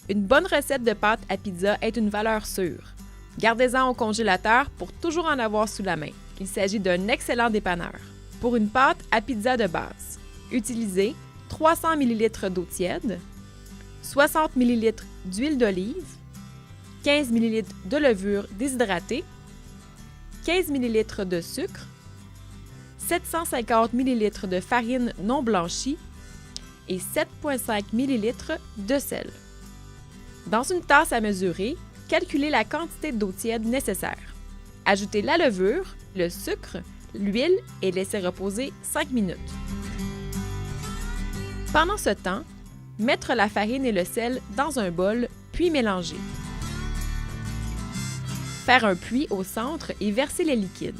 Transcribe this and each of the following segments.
Une bonne recette de pâte à pizza est une valeur sûre. Gardez-en au congélateur pour toujours en avoir sous la main. Il s'agit d'un excellent dépanneur. Pour une pâte à pizza de base, utilisez 300 ml d'eau tiède, 60 ml d'huile d'olive, 15 ml de levure déshydratée, 15 ml de sucre, 750 ml de farine non blanchie et 7,5 ml de sel. Dans une tasse à mesurer, calculez la quantité d'eau tiède nécessaire. Ajoutez la levure, le sucre, l'huile et laissez reposer 5 minutes. Pendant ce temps, mettre la farine et le sel dans un bol, puis mélanger. Faire un puits au centre et verser les liquides.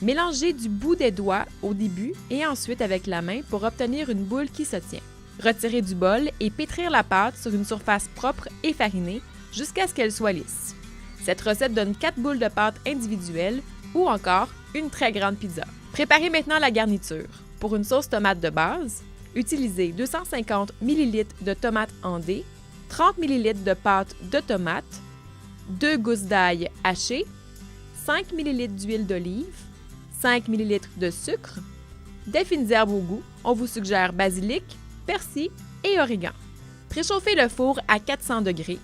Mélangez du bout des doigts au début et ensuite avec la main pour obtenir une boule qui se tient. Retirez du bol et pétrir la pâte sur une surface propre et farinée jusqu'à ce qu'elle soit lisse. Cette recette donne 4 boules de pâte individuelles ou encore une très grande pizza. Préparez maintenant la garniture. Pour une sauce tomate de base, utilisez 250 ml de tomates en dés, 30 ml de pâte de tomate, 2 gousses d'ail hachées, 5 ml d'huile d'olive, 5 ml de sucre, des fines herbes au goût, on vous suggère basilic, persil et origan. Préchauffez le four à 400 degrés.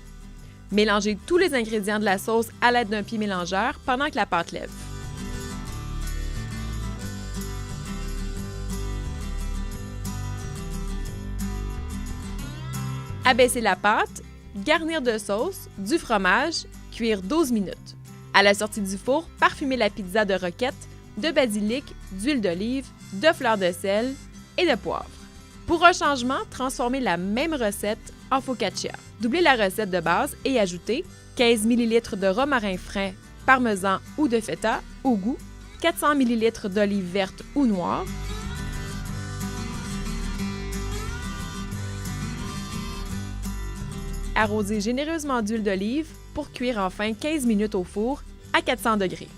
Mélangez tous les ingrédients de la sauce à l'aide d'un pied mélangeur pendant que la pâte lève. Abaissez la pâte, garnir de sauce, du fromage, cuire 12 minutes. À la sortie du four, parfumez la pizza de roquette, de basilic, d'huile d'olive, de fleurs de sel et de poivre. Pour un changement, transformez la même recette en focaccia. Doublez la recette de base et ajoutez 15 ml de romarin frais, parmesan ou de feta au goût, 400 ml d'olive verte ou noire, arrosez généreusement d'huile d'olive pour cuire enfin 15 minutes au four à 400 degrés.